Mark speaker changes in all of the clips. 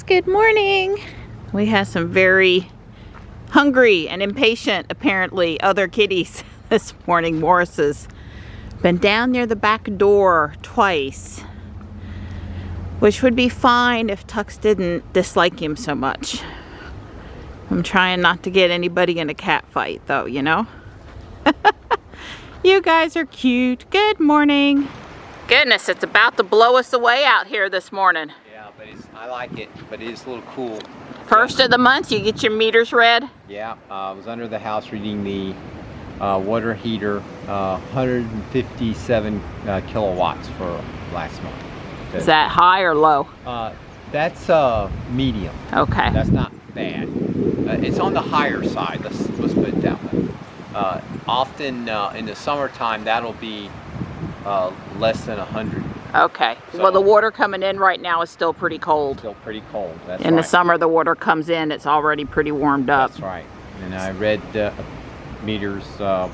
Speaker 1: Good morning. We have some very hungry and impatient, apparently, other kitties this morning. Morris has been down near the back door twice, which would be fine if Tux didn't dislike him so much. I'm trying not to get anybody in a cat fight though, you know. You guys are cute. Good morning. Goodness, it's about to blow us away out here this morning.
Speaker 2: But I like it, but it is a little cool.
Speaker 1: First of the month, you get your meters read? Yeah,
Speaker 2: I was under the house reading the water heater, 157 kilowatts for last month.
Speaker 1: Is that high or low?
Speaker 2: That's medium.
Speaker 1: Okay.
Speaker 2: That's not bad. It's on the higher side, let's put it that way. Often in the summertime, that'll be less than 100.
Speaker 1: Okay. So, well, the water coming in right now is still pretty cold.
Speaker 2: Still pretty cold. That's
Speaker 1: in the summer, the water comes in, it's already pretty warmed up.
Speaker 2: That's right. And I read meters for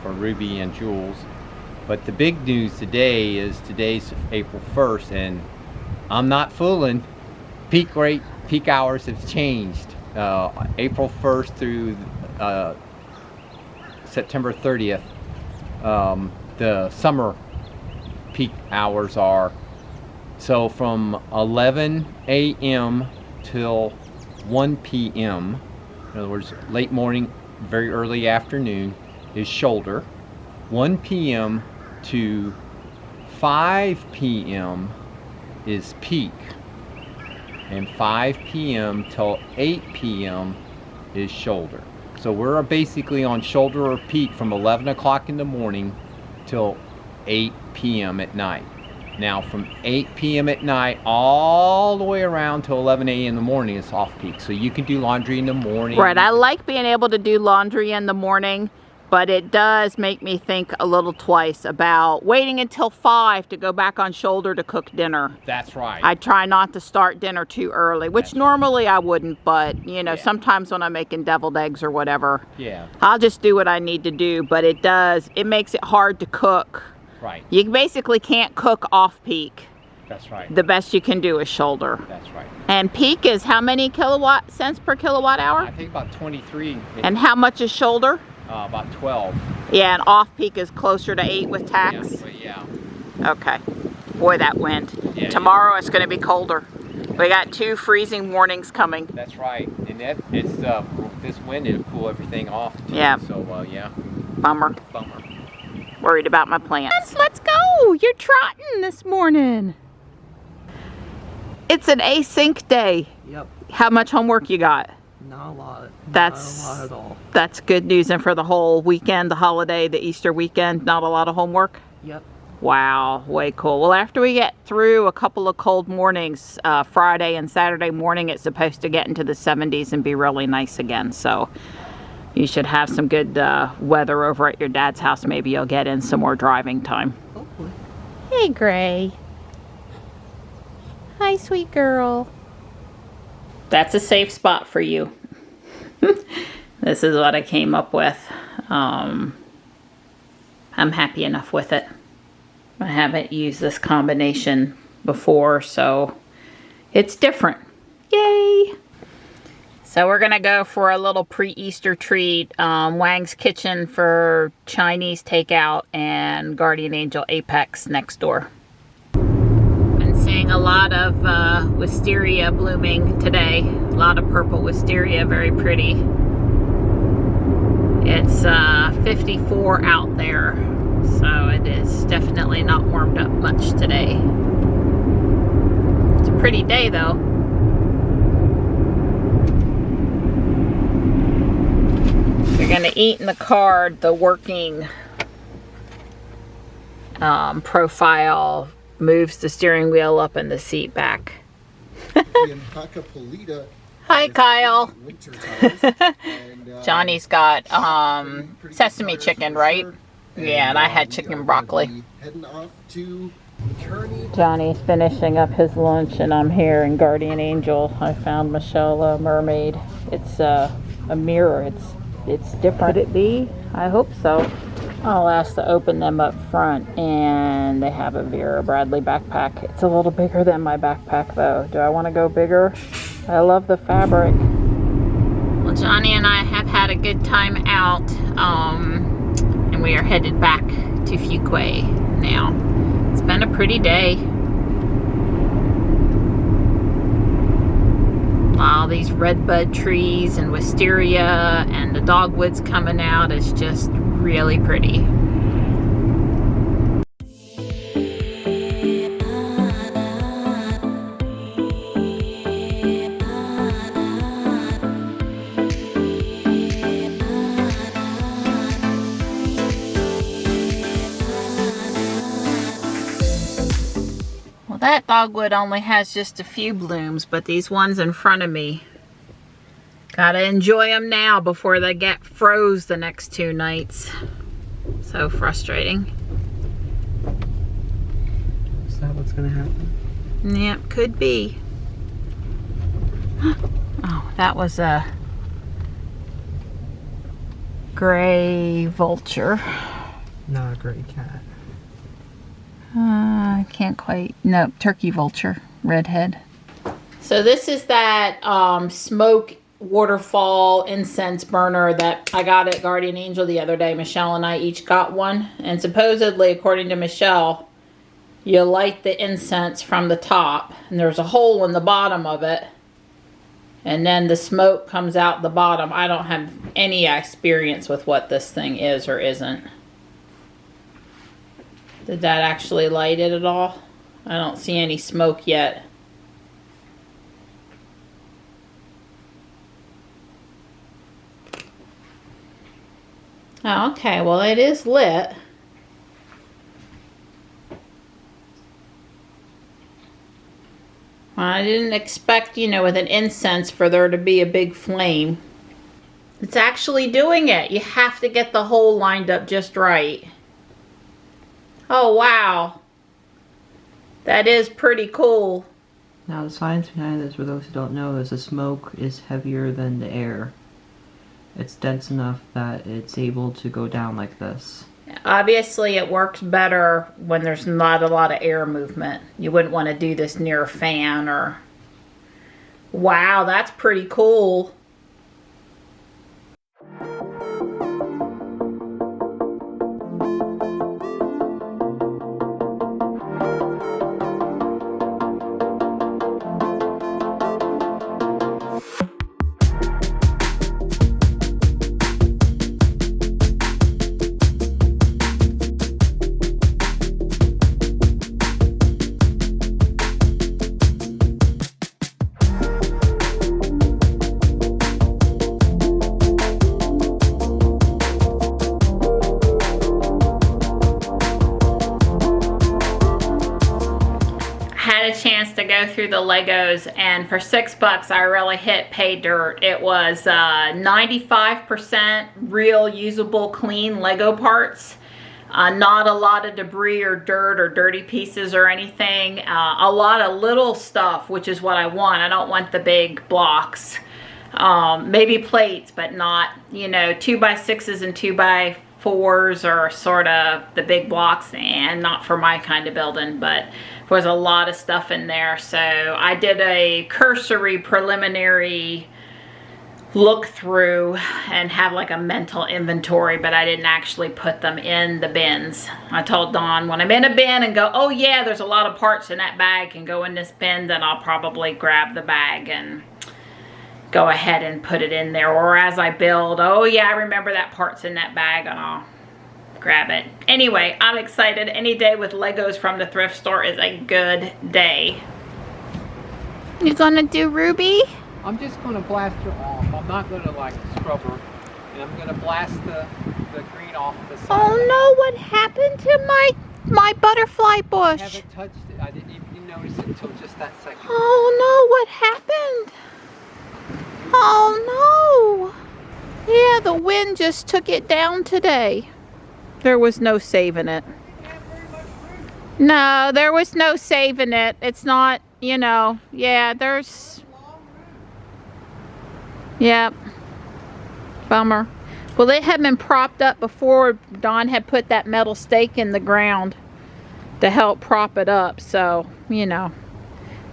Speaker 2: Ruby and Jules. But the big news today is today's April 1st, and I'm not fooling. Peak hours have changed. April 1st through September 30th, the summer peak hours are, so from 11 a.m. till 1 p.m. in other words, late morning, very early afternoon is shoulder. 1 p.m. to 5 p.m. is peak, and 5 p.m. till 8 p.m. is shoulder. So we're basically on shoulder or peak from 11 o'clock in the morning till 8 p.m. at night. Now from 8 p.m. at night all the way around to 11 a.m. in the morning is off peak. So you can do laundry in the morning.
Speaker 1: Right, I like being able to do laundry in the morning, but it does make me think a little twice about waiting until 5 to go back on shoulder to cook dinner.
Speaker 2: That's right.
Speaker 1: I try not to start dinner too early, which normally I wouldn't, but you know, sometimes when I'm making deviled eggs or whatever, I'll just do what I need to do, but it makes it hard to cook.
Speaker 2: Right.
Speaker 1: You basically can't cook off peak.
Speaker 2: That's right.
Speaker 1: The best you can do is shoulder.
Speaker 2: That's right.
Speaker 1: And peak is how many cents per kilowatt hour?
Speaker 2: I think about 23.
Speaker 1: And how much is shoulder?
Speaker 2: About 12.
Speaker 1: Yeah, and off peak is closer to 8 with tax?
Speaker 2: Yeah.
Speaker 1: Okay. Boy, that wind. Yeah, tomorrow it's going to be colder. We got 2 freezing warnings coming.
Speaker 2: That's right. And it's this wind, it'll cool everything off too.
Speaker 1: Yeah.
Speaker 2: So, yeah.
Speaker 1: Bummer.
Speaker 2: Bummer.
Speaker 1: Worried about my plants. Let's go! You're trotting this morning. It's an async day.
Speaker 3: Yep.
Speaker 1: How much homework you got?
Speaker 3: Not a lot.
Speaker 1: That's
Speaker 3: not a lot at all.
Speaker 1: That's good news. And for the whole weekend, the holiday, the Easter weekend, not a lot of homework?
Speaker 3: Yep.
Speaker 1: Wow, way cool. Well, after we get through a couple of cold mornings, Friday and Saturday morning, it's supposed to get into the 70s and be really nice again. So you should have some good weather over at your dad's house. Maybe you'll get in some more driving time.
Speaker 3: Hopefully.
Speaker 1: Hey, Gray. Hi, sweet girl. That's a safe spot for you. This is what I came up with. I'm happy enough with it. I haven't used this combination before, so it's different. Yay! So we're gonna go for a little pre-Easter treat. Wang's Kitchen for Chinese takeout and Guardian Angel Apex next door. Been seeing a lot of wisteria blooming today. A lot of purple wisteria, very pretty. It's 54 out there, so it is definitely not warmed up much today. It's a pretty day though. gonna eat in the car the working profile moves the steering wheel up and the seat back. Hi, Kyle. Johnny's got sesame chicken, right? Yeah, and I had chicken broccoli. Johnny's finishing up his lunch, and I'm here in Guardian Angel. I found Michelle a mermaid. It's a mirror. It's different. Could it be? I hope so. I'll ask to open them up front, and they have a Vera Bradley backpack. It's a little bigger than my backpack, though. Do I want to go bigger? I love the fabric. Well, Johnny and I have had a good time out, and we are headed back to Fuquay now. It's been a pretty day. All these redbud trees and wisteria and the dogwoods coming out is just really pretty. That dogwood only has just a few blooms, but these ones in front of me, gotta enjoy them now before they get froze the next 2 nights. So frustrating.
Speaker 3: Is that what's gonna happen?
Speaker 1: Yep, could be. Oh, that was a gray vulture.
Speaker 3: Not a gray cat.
Speaker 1: I can't quite, nope, turkey vulture, redhead. So this is that smoke waterfall incense burner that I got at Guardian Angel the other day. Michelle and I each got one, and supposedly, according to Michelle, you light the incense from the top, and there's a hole in the bottom of it, and then the smoke comes out the bottom. I don't have any experience with what this thing is or isn't. Did that actually light it at all? I don't see any smoke yet. Oh, okay, well it is lit. I didn't expect, you know, with an incense for there to be a big flame. It's actually doing it. You have to get the hole lined up just right. Oh, wow. That is pretty cool.
Speaker 3: Now the science behind this, for those who don't know, is the smoke is heavier than the air. It's dense enough that it's able to go down like this.
Speaker 1: Obviously, it works better when there's not a lot of air movement. You wouldn't want to do this near a fan or... Wow, that's pretty cool. Chance to go through the Legos, and for $6 I really hit pay dirt. It was 95% real usable clean Lego parts, not a lot of debris or dirt or dirty pieces or anything, a lot of little stuff, which is what I want. I don't want the big blocks, maybe plates, but not, you know, 2x6s and 2x4s are sort of the big blocks, and not for my kind of building, but there was a lot of stuff in there. So I did a cursory preliminary look through and have like a mental inventory, but I didn't actually put them in the bins. I told Dawn when I'm in a bin and go, oh yeah, there's a lot of parts in that bag can go in this bin, then I'll probably grab the bag and go ahead and put it in there. Or as I build, oh yeah, I remember that part's in that bag, and I'll grab it. Anyway, I'm excited. Any day with Legos from the thrift store is a good day. You gonna do Ruby?
Speaker 2: I'm just gonna blast her off. I'm not gonna like scrub her And I'm gonna blast the green off the side.
Speaker 1: Oh no, what happened to my butterfly
Speaker 2: I
Speaker 1: bush?
Speaker 2: haven't touched it. I didn't even notice it until just that second.
Speaker 1: Oh no, what happened? Oh no. Yeah, the wind just took it down today. There was no saving it. No, there was no saving it. It's not, you know, yeah, there's... Yep. Bummer. Well, it had been propped up before. Don had put that metal stake in the ground to help prop it up, so, you know.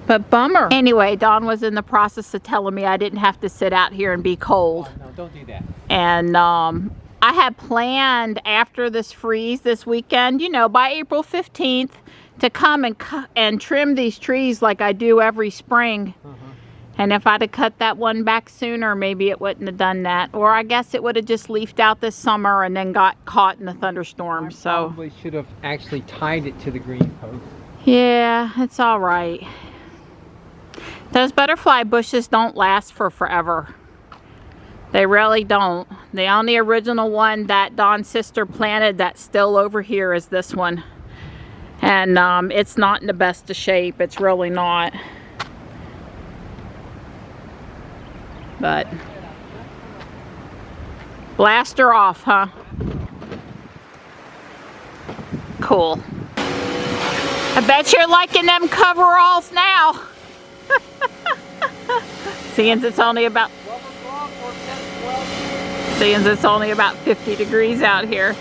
Speaker 1: But bummer. Anyway, Don was in the process of telling me I didn't have to sit out here and be cold.
Speaker 2: Oh, no, don't do that.
Speaker 1: And I had planned after this freeze this weekend, you know, by April 15th to come and trim these trees like I do every spring. And if I'd have cut that one back sooner, maybe it wouldn't have done that. Or I guess it would have just leafed out this summer and then got caught in the thunderstorm. So
Speaker 2: Probably should have actually tied it to the green post.
Speaker 1: yeah, it's all right. Those butterfly bushes don't last for forever. They really don't. The only original one that Don's sister planted that's still over here is this one. And it's not in the best of shape. It's really not. But blast her off, huh? Cool. I bet you're liking them coveralls now. Seeing it's only about 50 degrees out here.